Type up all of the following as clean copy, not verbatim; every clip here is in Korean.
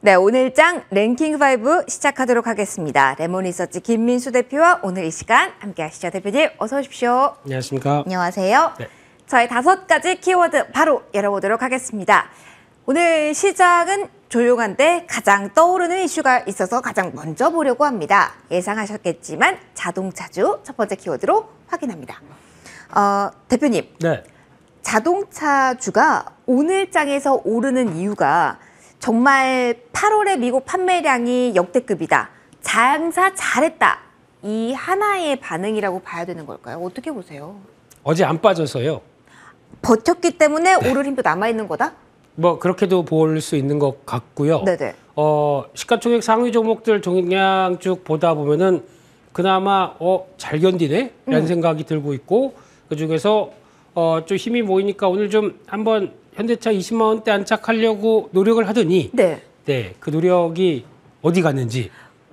네, 오늘 장 랭킹 5 시작하도록 하겠습니다. 레몬리서치 김민수 대표와 오늘 이 시간 함께 하시죠. 대표님 어서 오십시오. 안녕하십니까. 안녕하세요. 네. 저희 5가지 키워드 바로 열어보도록 하겠습니다. 오늘 시작은 조용한데 가장 떠오르는 이슈가 있어서 가장 먼저 보려고 합니다. 예상하셨겠지만 자동차주 첫 번째 키워드로 확인합니다. 대표님, 네. 자동차주가 오늘 장에서 오르는 이유가 정말 8월의 미국 판매량이 역대급이다. 장사 잘했다. 이 하나의 반응이라고 봐야 되는 걸까요? 어떻게 보세요? 어제 안 빠져서요. 버텼기 때문에 오를 힘도 남아있는 거다? 뭐 그렇게도 볼 수 있는 것 같고요. 네네. 시가총액 상위 종목들 종양 쭉 보다 보면은 그나마 잘 견디네? 라는 생각이 들고 있고 그중에서 좀 힘이 모이니까 오늘 좀 한번 현대차 20만 원대 안착하려고 노력을 하더니 네, 그 노력이 어디 갔는지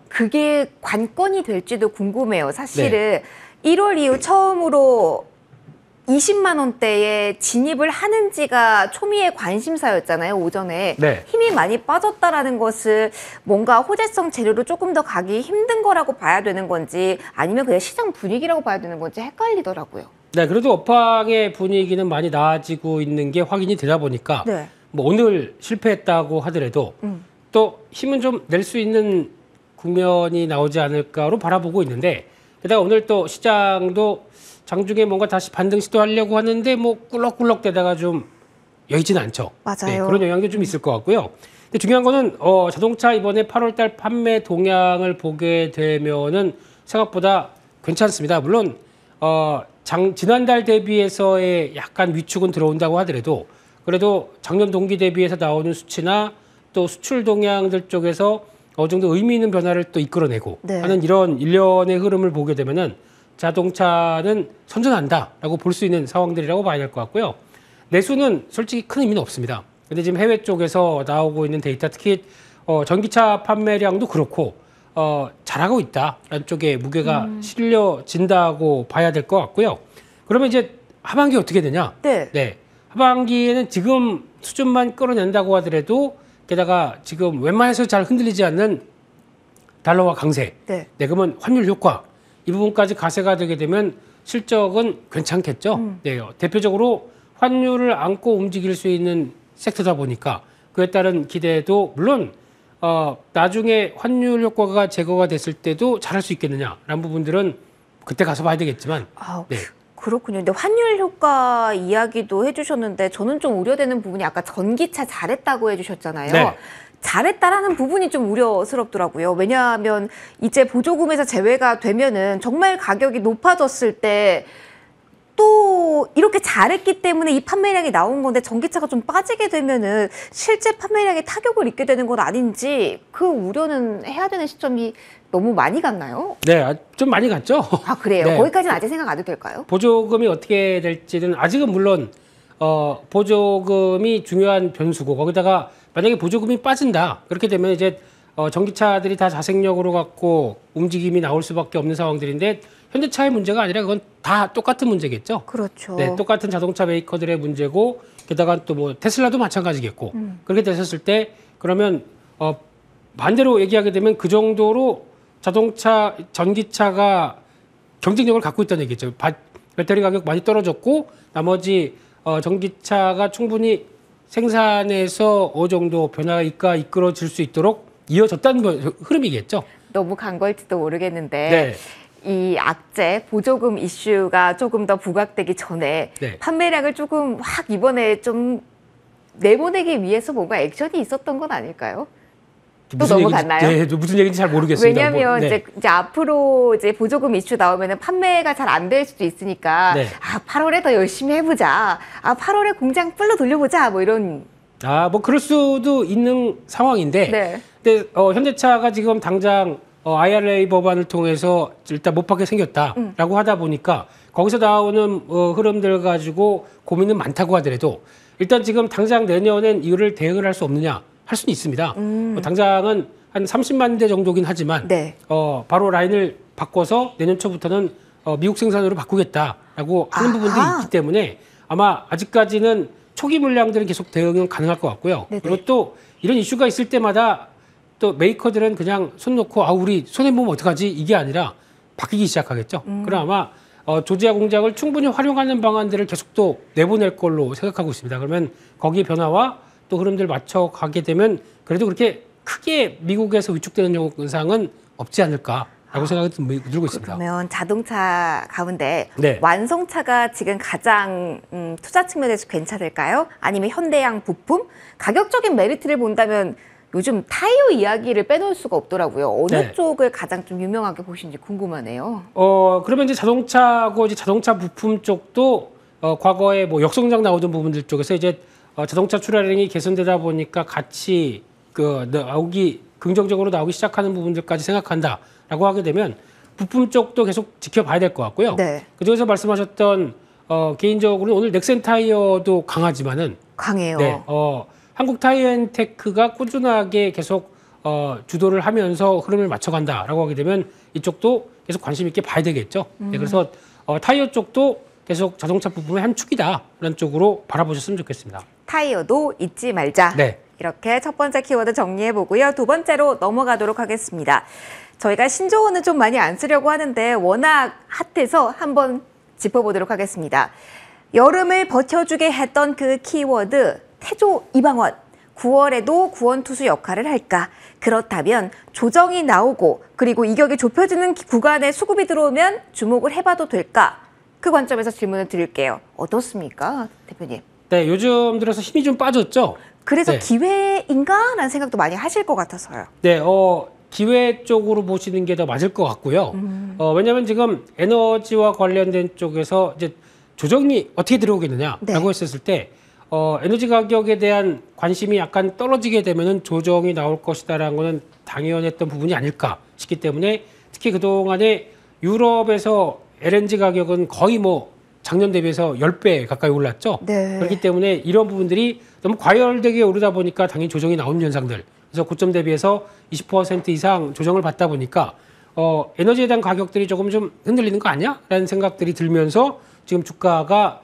그게 관건이 될지도 궁금해요. 사실은 1월 이후 처음으로 20만 원대에 진입을 하는지가 초미의 관심사였잖아요. 오전에 힘이 많이 빠졌다라는 것을 뭔가 호재성 재료로 조금 더 가기 힘든 거라고 봐야 되는 건지 아니면 그냥 시장 분위기라고 봐야 되는 건지 헷갈리더라고요. 네, 그래도 업황의 분위기는 많이 나아지고 있는 게 확인이 되다 보니까 뭐 오늘 실패했다고 하더라도 또 힘은 좀 낼 수 있는 국면이 나오지 않을까로 바라보고 있는데 게다가 오늘 또 시장도 장중에 뭔가 다시 반등 시도하려고 하는데 뭐 꿀럭꿀럭 대다가 좀 여의지는 않죠. 맞아요. 네, 그런 영향도 좀 있을 것 같고요. 근데 중요한 거는 자동차 이번에 8월달 판매 동향을 보게 되면은 생각보다 괜찮습니다. 물론 지난달 대비해서의 약간 위축은 들어온다고 하더라도 그래도 작년 동기 대비해서 나오는 수치나 또 수출 동향들 쪽에서 어느 정도 의미 있는 변화를 또 이끌어내고 하는 이런 일련의 흐름을 보게 되면은 자동차는 선전한다라고 볼 수 있는 상황들이라고 봐야 될 것 같고요. 내수는 솔직히 큰 의미는 없습니다. 근데 지금 해외 쪽에서 나오고 있는 데이터, 특히 전기차 판매량도 그렇고 잘하고 있다라는 쪽에 무게가 실려진다고 봐야 될 것 같고요. 그러면 이제 하반기 어떻게 되냐? 네. 하반기에는 지금 수준만 끌어낸다고 하더라도 게다가 지금 웬만해서 잘 흔들리지 않는 달러화 강세. 네, 그러면 환율 효과. 이 부분까지 가세가 되게 되면 실적은 괜찮겠죠. 네, 대표적으로 환율을 안고 움직일 수 있는 섹터다 보니까 그에 따른 기대도 물론 나중에 환율 효과가 제거가 됐을 때도 잘할 수 있겠느냐라는 부분들은 그때 가서 봐야 되겠지만. 그렇군요. 근데 환율 효과 이야기도 해주셨는데 저는 좀 우려되는 부분이 아까 전기차 잘했다고 해주셨잖아요. 잘했다라는 부분이 좀 우려스럽더라고요. 왜냐하면 이제 보조금에서 제외가 되면은 정말 가격이 높아졌을 때 또 이렇게 잘했기 때문에 이 판매량이 나온 건데 전기차가 좀 빠지게 되면은 실제 판매량에 타격을 입게 되는 건 아닌지 그 우려는 해야 되는 시점이 너무 많이 갔나요? 네, 좀 많이 갔죠. 아, 그래요? 네. 거기까지는 아직 생각 안 해도 될까요? 보조금이 어떻게 될지는 아직은 물론 보조금이 중요한 변수고 거기다가 만약에 보조금이 빠진다. 그렇게 되면 이제 전기차들이 다 자생력으로 갖고 움직임이 나올 수밖에 없는 상황들인데 현대차의 문제가 아니라 그건 다 똑같은 문제겠죠. 그렇죠. 네, 똑같은 자동차 메이커들의 문제고 게다가 또 뭐 테슬라도 마찬가지겠고 그렇게 되셨을 때 그러면 반대로 얘기하게 되면 그 정도로 전기차가 경쟁력을 갖고 있다는 얘기죠. 배터리 가격 많이 떨어졌고 나머지 전기차가 충분히 생산에서 어느 정도 변화가 이끌어질 수 있도록 이어졌다는 흐름이겠죠. 너무 간 걸지도 모르겠는데 이 악재 보조금 이슈가 조금 더 부각되기 전에 판매량을 조금 확 이번에 좀 내보내기 위해서 뭔가 액션이 있었던 건 아닐까요? 또 넘어갔나요? 네, 무슨 얘기인지 잘 모르겠습니다. 왜냐하면 이제 앞으로 이제 보조금 이슈 나오면은 판매가 잘 안 될 수도 있으니까 8월에 더 열심히 해보자. 8월에 공장 불러 돌려보자. 뭐 이런. 뭐 그럴 수도 있는 상황인데. 근데 현대차가 지금 당장 IRA 법안을 통해서 일단 못 받게 생겼다라고 하다 보니까 거기서 나오는 흐름들 가지고 고민은 많다고 하더라도 일단 지금 당장 내년엔 이거를 대응을 할 수 없느냐 할 수는 있습니다. 당장은 한 30만 대 정도긴 하지만 바로 라인을 바꿔서 내년 초부터는 미국 생산으로 바꾸겠다라고 하는 부분도 있기 때문에 아마 아직까지는 초기 물량들은 계속 대응은 가능할 것 같고요. 그리고 또 이런 이슈가 있을 때마다 또 메이커들은 그냥 손 놓고 우리 손해보면 어떡하지? 이게 아니라 바뀌기 시작하겠죠. 그럼 아마 조지아 공장을 충분히 활용하는 방안들을 계속 또 내보낼 걸로 생각하고 있습니다. 그러면 거기 변화와 또 흐름들 맞춰가게 되면 그래도 그렇게 크게 미국에서 위축되는 현상은 없지 않을까라고 생각이 들고 있습니다. 그러면 자동차 가운데 네. 완성차가 지금 가장 투자 측면에서 괜찮을까요? 아니면 현대양 부품? 가격적인 메리트를 본다면 요즘 타이어 이야기를 빼놓을 수가 없더라고요. 어느 네. 쪽을 가장 좀 유명하게 보시는지 궁금하네요. 그러면 이제 자동차고 이제 자동차 부품 쪽도 과거에 뭐 역성장 나오던 부분들 쪽에서 이제 자동차 출하량이 개선되다 보니까 같이 긍정적으로 나오기 시작하는 부분들까지 생각한다라고 하게 되면 부품 쪽도 계속 지켜봐야 될 것 같고요. 네. 그중에서 말씀하셨던 개인적으로 오늘 넥센 타이어도 강하지만은 강해요. 네, 한국 타이어앤테크가 꾸준하게 계속 주도를 하면서 흐름을 맞춰간다라고 하게 되면 이쪽도 계속 관심 있게 봐야 되겠죠. 네, 그래서 타이어 쪽도 계속 자동차 부품의 한 축이다라는 쪽으로 바라보셨으면 좋겠습니다. 타이어도 잊지 말자. 네. 이렇게 첫 번째 키워드 정리해보고요. 두 번째로 넘어가도록 하겠습니다. 저희가 신조어는 좀 많이 안 쓰려고 하는데 워낙 핫해서 한번 짚어보도록 하겠습니다. 여름을 버텨주게 했던 그 키워드 태조 이방원. 9월에도 구원투수 역할을 할까? 그렇다면 조정이 나오고 그리고 이격이 좁혀지는 구간에 수급이 들어오면 주목을 해봐도 될까? 그 관점에서 질문을 드릴게요. 어떻습니까, 대표님? 네, 요즘 들어서 힘이 좀 빠졌죠. 그래서 네. 기회인가라는 생각도 많이 하실 것 같아서요. 네, 기회 쪽으로 보시는 게 더 맞을 것 같고요. 왜냐하면 지금 에너지와 관련된 쪽에서 이제 조정이 어떻게 들어오겠느냐라고 네. 했었을 때 에너지 가격에 대한 관심이 약간 떨어지게 되면은 조정이 나올 것이다라는 거는 당연했던 부분이 아닐까 싶기 때문에 특히 그동안에 유럽에서 LNG 가격은 거의 뭐 작년 대비해서 10배 가까이 올랐죠. 네. 그렇기 때문에 이런 부분들이 너무 과열되게 오르다 보니까 당연히 조정이 나오는 현상들. 그래서 고점 대비해서 20% 이상 조정을 받다 보니까 에너지에 대한 가격들이 조금 좀 흔들리는 거 아니야? 라는 생각들이 들면서 지금 주가가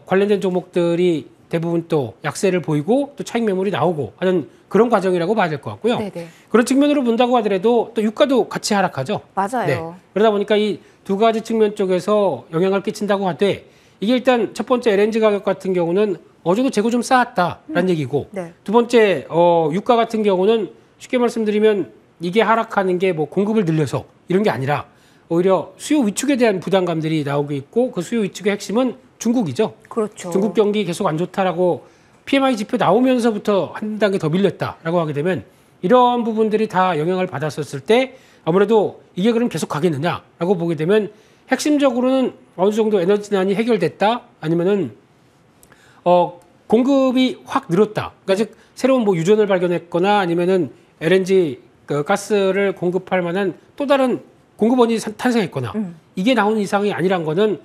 관련된 종목들이 대부분 또 약세를 보이고 또 차익 매물이 나오고 하는 그런 과정이라고 봐야 될 것 같고요. 네네. 그런 측면으로 본다고 하더라도 또 유가도 같이 하락하죠. 맞아요. 네. 그러다 보니까 이 두 가지 측면 쪽에서 영향을 끼친다고 하되 이게 일단 첫 번째 LNG 가격 같은 경우는 어느 정도 재고 좀 쌓았다라는 얘기고 네. 두 번째 유가 같은 경우는 쉽게 말씀드리면 이게 하락하는 게 뭐 공급을 늘려서 이런 게 아니라 오히려 수요 위축에 대한 부담감들이 나오고 있고 그 수요 위축의 핵심은 중국이죠. 그렇죠. 중국 경기 계속 안 좋다라고 PMI 지표 나오면서부터 한 단계 더 밀렸다라고 하게 되면 이런 부분들이 다 영향을 받았었을 때 아무래도 이게 그럼 계속 가겠느냐라고 보게 되면 핵심적으로는 어느 정도 에너지난이 해결됐다 아니면은 공급이 확 늘었다. 그러니까 즉 새로운 뭐 유전을 발견했거나 아니면은 LNG 그 가스를 공급할 만한 또 다른 공급원이 탄생했거나 이게 나오는 이상이 아니란 거는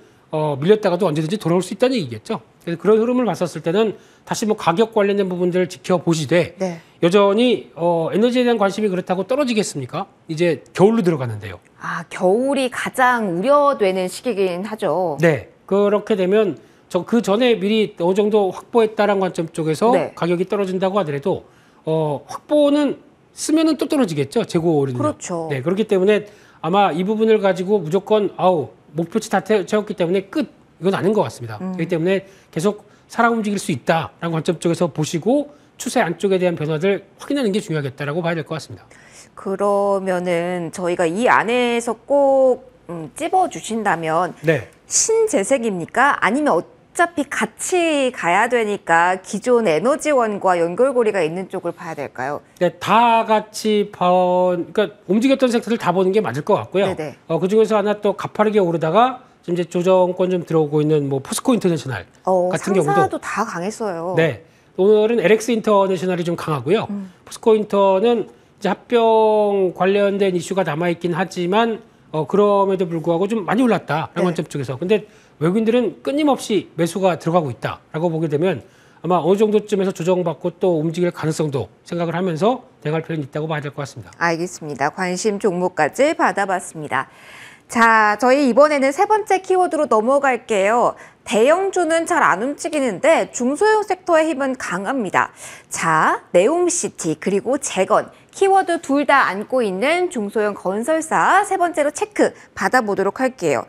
밀렸다가도 언제든지 돌아올 수 있다는 얘기겠죠. 그래서 그런 흐름을 봤었을 때는 다시 뭐 가격 관련된 부분들을 지켜보시되 네. 여전히 에너지에 대한 관심이 그렇다고 떨어지겠습니까? 이제 겨울로 들어가는데요. 겨울이 가장 우려되는 시기긴 하죠. 네. 그렇게 되면 그 전에 미리 어느 정도 확보했다라는 관점 쪽에서 네. 가격이 떨어진다고 하더라도 확보는 쓰면은 또 떨어지겠죠. 재고 오르면. 그렇죠. 네. 그렇기 때문에 아마 이 부분을 가지고 무조건 목표치 다 채웠기 때문에 끝 이건 아닌 것 같습니다. 그렇기 때문에 계속 살아 움직일 수 있다라는 관점 쪽에서 보시고 추세 안쪽에 대한 변화들 확인하는 게 중요하겠다라고 봐야 될 것 같습니다. 그러면은 저희가 이 안에서 꼭 찝어주신다면 네. 신재생입니까? 아니면 어차피 같이 가야 되니까 기존 에너지원과 연결고리가 있는 쪽을 봐야 될까요? 네, 다 같이 그러니까 움직였던 섹터를 다 보는 게 맞을 것 같고요. 네네. 그 중에서 하나 또 가파르게 오르다가 지금 이제 조정권 좀 들어오고 있는 뭐 포스코 인터내셔널 같은 경우도 상사도 다 강했어요. 네. 오늘은 LX 인터내셔널이 좀 강하고요. 포스코 인터는 이제 합병 관련된 이슈가 남아있긴 하지만 그럼에도 불구하고 좀 많이 올랐다라는 네. 관점 쪽에서. 근데 외국인들은 끊임없이 매수가 들어가고 있다라고 보게 되면 아마 어느 정도쯤에서 조정받고 또 움직일 가능성도 생각을 하면서 대갈 필요는 있다고 봐야 될 것 같습니다. 알겠습니다. 관심 종목까지 받아봤습니다. 자, 저희 이번에는 세 번째 키워드로 넘어갈게요. 대형주는 잘 안 움직이는데 중소형 섹터의 힘은 강합니다. 자, 네옴시티 그리고 재건, 키워드 둘 다 안고 있는 중소형 건설사 세 번째로 체크 받아보도록 할게요.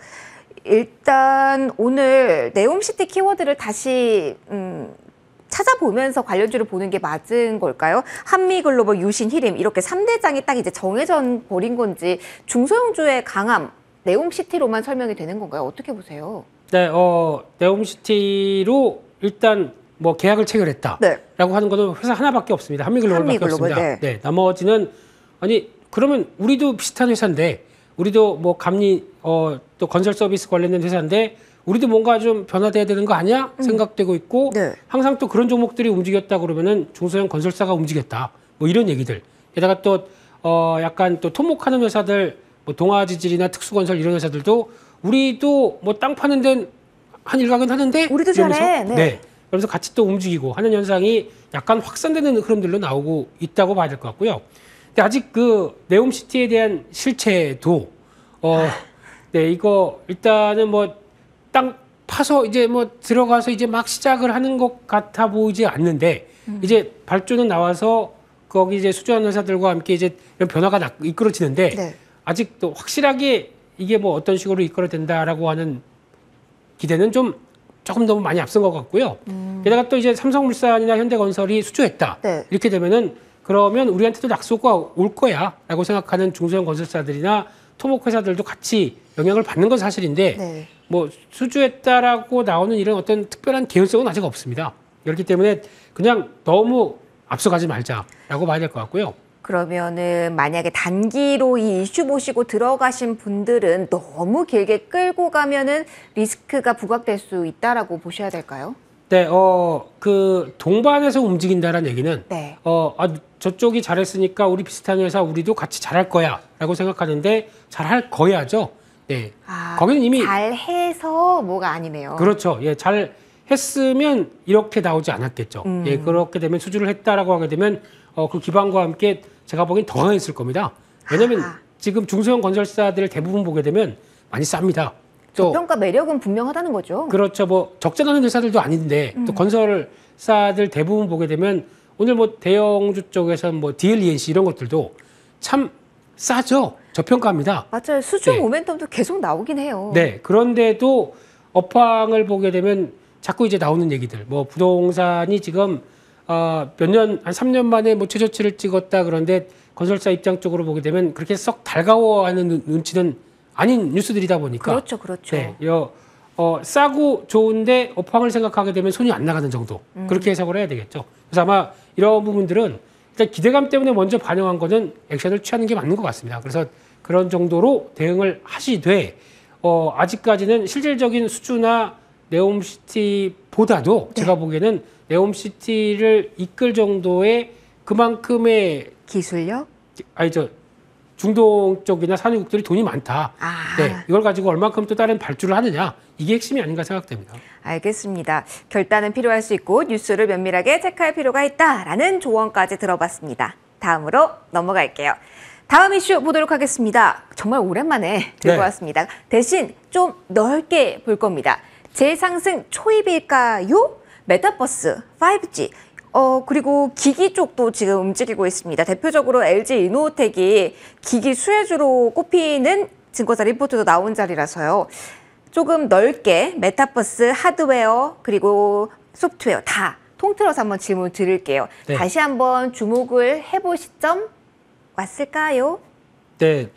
일단 오늘 네옴시티 키워드를 다시 찾아보면서 관련주를 보는 게 맞은 걸까요? 한미글로벌, 유신, 히림 이렇게 3대장이 딱 이제 정해져 버린 건지 중소형주의 강함 네옴시티로만 설명이 되는 건가요? 어떻게 보세요? 네, 네옴시티로 일단 뭐 계약을 체결했다라고 네. 하는 것은 회사 하나밖에 없습니다. 한미글로벌밖에 한미글로벌, 없습니다. 네. 나머지는 아니 그러면 우리도 비슷한 회사인데 우리도 뭐 또 건설 서비스 관련된 회사인데 우리도 뭔가 좀 변화돼야 되는 거 아니야? 생각되고 있고 네. 항상 또 그런 종목들이 움직였다 그러면은 중소형 건설사가 움직였다. 뭐 이런 얘기들. 게다가 또 약간 또 토목하는 회사들 뭐 동아지질이나 특수건설 이런 회사들도 우리도 뭐 땅 파는 데는 한 일각은 하는데 우리도 이러면서 잘해. 네. 네. 그래서 같이 또 움직이고 하는 현상이 약간 확산되는 흐름들로 나오고 있다고 봐야 될 것 같고요. 근데 아직 그 네옴시티에 대한 실체도 네, 이거 일단은 뭐 땅 파서 이제 뭐 들어가서 이제 막 시작을 하는 것 같아 보이지 않는데 이제 발주는 나와서 거기 이제 수주하는 회사들과 함께 이제 이런 변화가 이끌어지는데 네. 아직 또 확실하게 이게 뭐 어떤 식으로 이끌어된다라고 하는 기대는 조금 너무 많이 앞선 것 같고요. 게다가 또 이제 삼성물산이나 현대건설이 수주했다. 네. 이렇게 되면은 그러면 우리한테도 약속과 올 거야라고 생각하는 중소형 건설사들이나 토목회사들도 같이 영향을 받는 건 사실인데 네. 뭐 수주했다라고 나오는 이런 어떤 특별한 개연성은 아직 없습니다. 그렇기 때문에 그냥 너무 앞서가지 말자라고 봐야 될 것 같고요. 그러면은 만약에 단기로 이 이슈 보시고 들어가신 분들은 너무 길게 끌고 가면은 리스크가 부각될 수 있다라고 보셔야 될까요? 네, 그 동반해서 움직인다라는 얘기는 네. 저쪽이 잘했으니까 우리 비슷한 회사 우리도 같이 잘할 거야라고 생각하는데 잘할 거야죠. 네, 거기는 이미 잘해서 뭐가 아니네요. 그렇죠. 예, 잘 했으면 이렇게 나오지 않았겠죠. 예, 그렇게 되면 수주를 했다라고 하게 되면 그 기반과 함께 제가 보기엔 더 강했을 겁니다. 왜냐하면 지금 중소형 건설사들 대부분 보게 되면 많이 쌉니다. 또 저평가 매력은 분명하다는 거죠. 그렇죠. 뭐 적자나는 회사들도 아닌데 또 건설사들 대부분 보게 되면 오늘 뭐 대형주 쪽에서 뭐 DLENC 이런 것들도 참 싸죠. 저평가입니다. 맞아요. 수주 네. 모멘텀도 계속 나오긴 해요. 네. 그런데도 업황을 보게 되면 자꾸 이제 나오는 얘기들. 뭐 부동산이 지금 몇 년, 한 3년 만에 뭐 최저치를 찍었다 그런데 건설사 입장 쪽으로 보게 되면 그렇게 썩 달가워하는 눈치는 아닌 뉴스들이다 보니까. 그렇죠, 그렇죠. 네. 싸고 좋은데 업황을 생각하게 되면 손이 안 나가는 정도. 그렇게 해석을 해야 되겠죠. 그래서 아마 이런 부분들은 일단 기대감 때문에 먼저 반영한 거는 액션을 취하는 게 맞는 것 같습니다. 그래서 그런 정도로 대응을 하시되 아직까지는 실질적인 수주나 네옴시티보다도 제가 보기에는 네옴시티를 이끌 정도의 그만큼의 기술력? 중동 쪽이나 산유국들이 돈이 많다. 아. 네, 이걸 가지고 얼마큼 또 다른 발주를 하느냐. 이게 핵심이 아닌가 생각됩니다. 알겠습니다. 결단은 필요할 수 있고 뉴스를 면밀하게 체크할 필요가 있다라는 조언까지 들어봤습니다. 다음으로 넘어갈게요. 다음 이슈 보도록 하겠습니다. 정말 오랜만에 들고 네. 왔습니다. 대신 좀 넓게 볼 겁니다. 재상승 초입일까요? 메타버스, 5G, 그리고 기기 쪽도 지금 움직이고 있습니다. 대표적으로 LG 이노텍이 기기 수혜주로 꼽히는 증권사 리포트도 나온 자리라서요. 조금 넓게 메타버스, 하드웨어, 그리고 소프트웨어 다 통틀어서 한번 질문 드릴게요. 네. 다시 한번 주목을 해볼 시점 왔을까요? 네,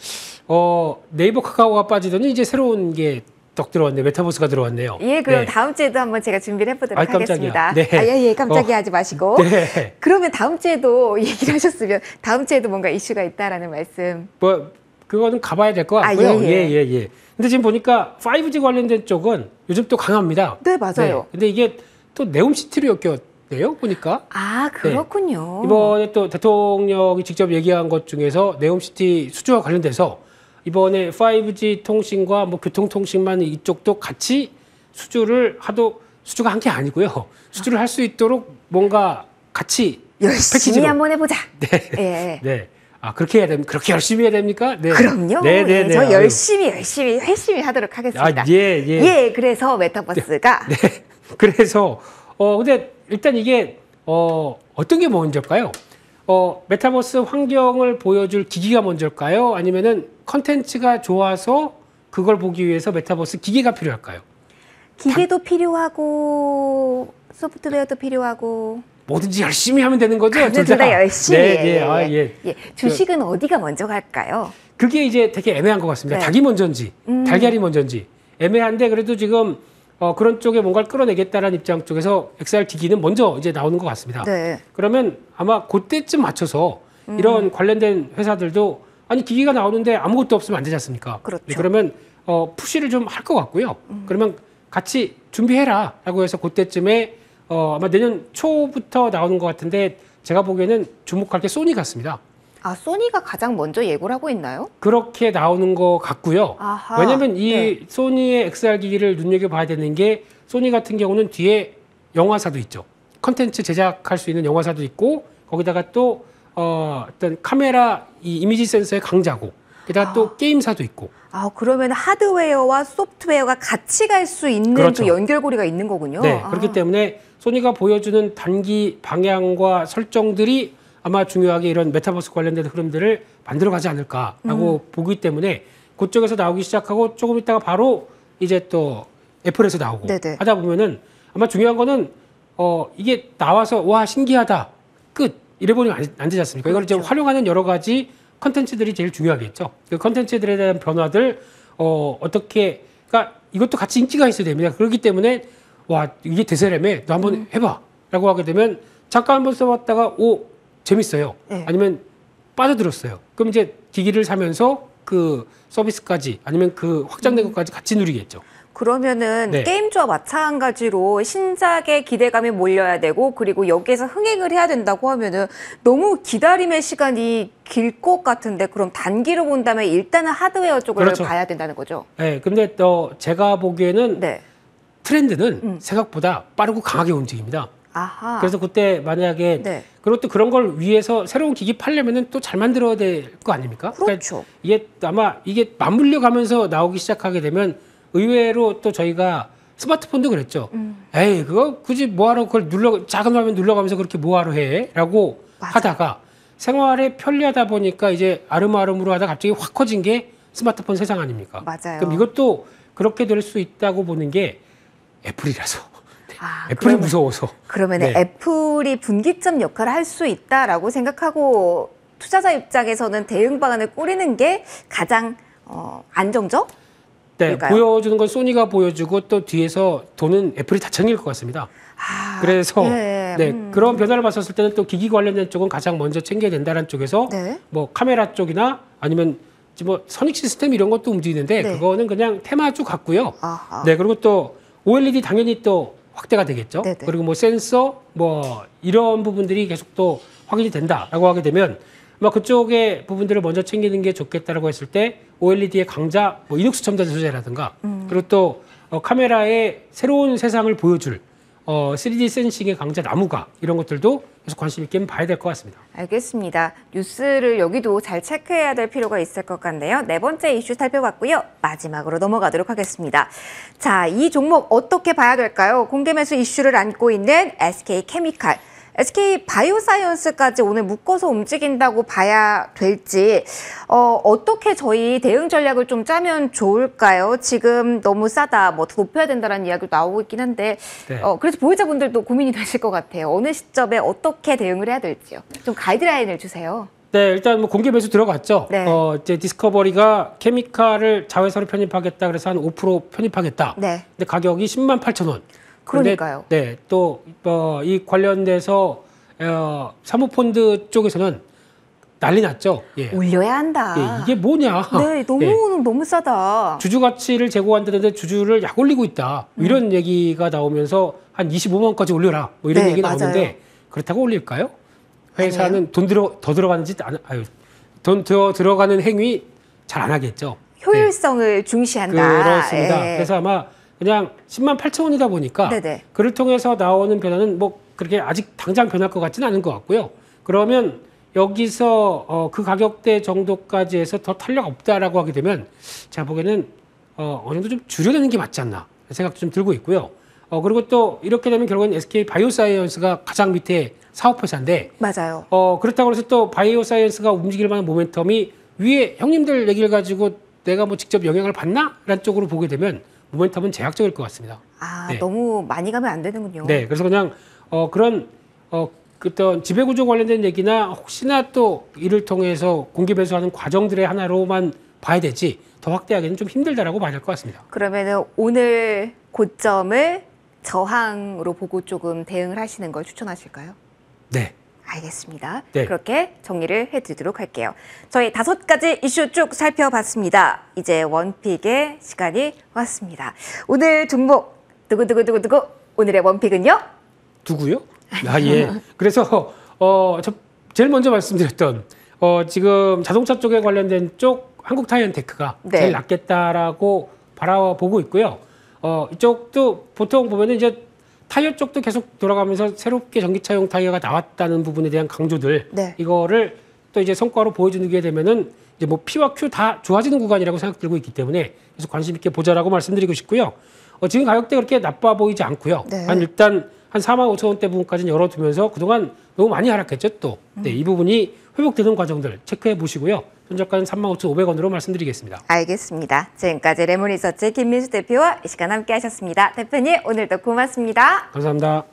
네이버 카카오가 빠지더니 이제 새로운 게 떡 들어왔네요. 메타버스가 들어왔네요. 예, 그럼 네. 다음 주에도 한번 제가 준비를 해보도록 아이, 깜짝이야. 하겠습니다. 네. 예, 깜짝이야 하지 마시고. 네. 그러면 다음 주에도 얘기를 하셨으면 다음 주에도 뭔가 이슈가 있다라는 말씀. 뭐 그거는 가봐야 될 것 같고요. 예. 근데 지금 보니까 5G 관련된 쪽은 요즘 또 강합니다. 네, 맞아요. 근데 이게 또 네옴시티로 엮였네요. 보니까. 아, 그렇군요. 이번에 또 대통령이 직접 얘기한 것 중에서 네옴시티 수주와 관련돼서 이번에 5G 통신과 뭐 교통통신만 이쪽도 같이 수주가 한 게 아니고요. 수주를 할 수 있도록 뭔가 같이 열심히 패키지로. 한번 해보자. 네. 예. 네. 그렇게 해야 됩니까? 그렇게 열심히 해야 됩니까? 네. 그럼요. 네. 예, 저 열심히 하도록 하겠습니다. 예, 그래서 메타버스가. 네. 그래서 근데 일단 이게 어떤 게 먼저일까요? 메타버스 환경을 보여줄 기기가 먼저일까요? 아니면은 컨텐츠가 좋아서 그걸 보기 위해서 메타버스 기기가 필요할까요? 기계도 필요하고 소프트웨어도 필요하고 뭐든지 열심히 하면 되는 거죠? 둘 다 열심히. 예. 주식은 어디가 먼저 갈까요? 그게 이제 되게 애매한 것 같습니다. 네. 닭이 먼저인지 달걀이 먼저인지 애매한데 그래도 지금 그런 쪽에 뭔가를 끌어내겠다라는 입장 쪽에서 XR 기기는 먼저 이제 나오는 것 같습니다. 네. 그러면 아마 그때쯤 맞춰서 이런 관련된 회사들도 아니 기기가 나오는데 아무것도 없으면 안 되지 않습니까? 그렇죠. 그러면 푸시를 좀 할 것 같고요. 그러면 같이 준비해라라고 해서 그때쯤에 아마 내년 초부터 나오는 것 같은데 제가 보기에는 주목할 게 소니 같습니다. 아, 소니가 가장 먼저 예고를 하고 있나요? 그렇게 나오는 것 같고요. 아하, 왜냐하면 이 소니의 XR 기기를 눈여겨봐야 되는 게 소니 같은 경우는 뒤에 영화사도 있죠. 컨텐츠 제작할 수 있는 영화사도 있고 거기다가 또 어떤 카메라 이 이미지 센서의 강자고 게다가 또 게임사도 있고. 아, 그러면 하드웨어와 소프트웨어가 같이 갈 수 있는 그렇죠. 그 연결고리가 있는 거군요. 네, 그렇기 때문에 소니가 보여주는 단기 방향과 설정들이 아마 중요하게 이런 메타버스 관련된 흐름들을 만들어가지 않을까라고 보기 때문에 그쪽에서 나오기 시작하고 조금 있다가 바로 이제 또 애플에서 나오고 네네. 하다 보면은 아마 중요한 거는 이게 나와서 와 신기하다 끝 이래 버리면 안 되지 않습니까? 이걸 이제 그렇죠. 활용하는 여러 가지 컨텐츠들이 제일 중요하겠죠. 그 컨텐츠들에 대한 변화들 어떻게 그러니까 이것도 같이 인기가 있어야 됩니다. 그렇기 때문에 와 이게 대세라며 너 한번 해봐라고 하게 되면 잠깐 한번 써봤다가 오 재밌어요. 네. 아니면 빠져들었어요. 그럼 이제 기기를 사면서 그 서비스까지 아니면 그 확장된 것까지 같이 누리겠죠. 그러면은 네. 게임즈와 마찬가지로 신작에 기대감이 몰려야 되고 그리고 여기에서 흥행을 해야 된다고 하면은 너무 기다림의 시간이 길 것 같은데 그럼 단기로 본다면 일단은 하드웨어 쪽을 그렇죠. 봐야 된다는 거죠. 네, 근데 또 제가 보기에는 네. 트렌드는 생각보다 빠르고 강하게 움직입니다. 아하. 그래서 그때 만약에 네. 그리고 또 그런 걸 위해서 새로운 기기 팔려면은 또 잘 만들어야 될 거 아닙니까? 그렇죠. 그러니까 이게 아마 이게 맞물려 가면서 나오기 시작하게 되면 의외로 또 저희가 스마트폰도 그랬죠. 에이 그거 굳이 뭐하러 그걸 작은 화면 눌러가면서 그렇게 뭐하러 해?라고 맞아. 하다가 생활에 편리하다 보니까 이제 아름아름으로 하다 갑자기 확 커진 게 스마트폰 세상 아닙니까? 맞아요. 그럼 이것도 그렇게 될 수 있다고 보는 게 애플이라서. 아, 애플이 무서워서. 그러면 네. 애플이 분기점 역할을 할 수 있다라고 생각하고 투자자 입장에서는 대응 방안을 꾸리는 게 가장 안정적? 네, 그러니까요. 보여주는 건 소니가 보여주고 또 뒤에서 돈은 애플이 다 챙길 것 같습니다. 아, 그래서 네. 그런 변화를 봤었을 때는 또 기기 관련된 쪽은 가장 먼저 챙겨야 된다는 쪽에서 네. 뭐 카메라 쪽이나 아니면 뭐 선익 시스템 이런 것도 움직이는데 네. 그거는 그냥 테마주 같고요. 아하. 네, 그리고 또 OLED 당연히 또 확대가 되겠죠. 네네. 그리고 뭐 센서 뭐 이런 부분들이 계속 또 확인이 된다라고 하게 되면 뭐 그쪽의 부분들을 먼저 챙기는 게 좋겠다라고 했을 때 OLED의 강자 뭐 이눅스 첨단 소재라든가 그리고 또 카메라의 새로운 세상을 보여줄 3D 센싱의 강자 나무가 이런 것들도 계속 관심 있게 봐야 될 것 같습니다. 알겠습니다. 뉴스를 여기도 잘 체크해야 될 필요가 있을 것 같네요. 네 번째 이슈 살펴봤고요. 마지막으로 넘어가도록 하겠습니다. 자, 이 종목 어떻게 봐야 될까요? 공개 매수 이슈를 안고 있는 SK케미칼. SK 바이오사이언스까지 오늘 묶어서 움직인다고 봐야 될지 어떻게 저희 대응 전략을 좀 짜면 좋을까요? 지금 너무 싸다, 뭐 더 높여야 된다는 이야기도 나오고 있긴 한데 네. 그래서 보유자분들도 고민이 되실 것 같아요. 어느 시점에 어떻게 대응을 해야 될지요. 좀 가이드라인을 주세요. 네, 일단 뭐 공개 매수 들어갔죠. 네. 이제 디스커버리가 케미칼을 자회사로 편입하겠다 그래서 한 5% 편입하겠다. 네. 근데 가격이 108,000원. 그러니까요. 네, 또 이 관련돼서 사모펀드 쪽에서는 난리 났죠. 예. 올려야 한다. 예, 이게 뭐냐? 네, 너무 싸다. 주주 가치를 제고한다는데 주주를 약 올리고 있다. 뭐 이런 얘기가 나오면서 한 25만 원까지 올려라. 뭐 이런 네, 얘기 맞아요. 나오는데 그렇다고 올릴까요? 회사는 더 들어가는지 돈 더 들어가는 행위 잘 안 하겠죠. 효율성을 중시한다. 그렇습니다. 예. 그래서 아마 그냥 108,000원이다 보니까 네네. 그를 통해서 나오는 변화는 뭐 그렇게 아직 당장 변할 것 같지는 않은 것 같고요. 그러면 여기서 그 가격대 정도까지 해서 더 탄력 없다라고 하게 되면 제가 보기에는 어느 정도 좀 줄여내는 게 맞지 않나 생각도 좀 들고 있고요. 그리고 또 이렇게 되면 결국은 SK 바이오사이언스가 가장 밑에 사업회사인데 맞아요. 그렇다고 해서 또 바이오사이언스가 움직일 만한 모멘텀이 위에 형님들 얘기를 가지고 내가 뭐 직접 영향을 받나? 라는 쪽으로 보게 되면 모멘텀은 제약적일 것 같습니다. 네. 너무 많이 가면 안 되는군요. 네, 그래서 그냥 그런 어떤 지배구조 관련된 얘기나 혹시나 또 이를 통해서 공개 배수하는 과정들의 하나로만 봐야 되지 더 확대하기는 좀 힘들다라고 봐야 될 것 같습니다. 그러면은 오늘 고점을 저항으로 보고 조금 대응을 하시는 걸 추천하실까요? 네. 알겠습니다. 네. 그렇게 정리를 해드리도록 할게요. 저희 5가지 이슈 쭉 살펴봤습니다. 이제 원픽의 시간이 왔습니다. 오늘 종목 두구두구두구두구 오늘의 원픽은요? 두고요? 예. 그래서 저 제일 먼저 말씀드렸던 지금 자동차 쪽에 관련된 쪽 한국타이언테크가 네. 제일 낫겠다라고 바라보고 있고요. 이쪽도 보통 보면은 이제 타이어 쪽도 계속 돌아가면서 새롭게 전기차용 타이어가 나왔다는 부분에 대한 강조들 네. 이거를 또 이제 성과로 보여주게 되면은 이제 뭐 P와 Q 다 좋아지는 구간이라고 생각 들고 있기 때문에 그래서 관심 있게 보자라고 말씀드리고 싶고요. 지금 가격대 그렇게 나빠 보이지 않고요. 네. 일단 한 45,000원대 부분까지는 열어두면서 그동안 너무 많이 하락했죠 또. 네, 이 부분이 회복되는 과정들 체크해 보시고요. 현저가는 35,500원으로 말씀드리겠습니다. 알겠습니다. 지금까지 레몬리서치 김민수 대표와 이 시간 함께 하셨습니다. 대표님 오늘도 고맙습니다. 감사합니다.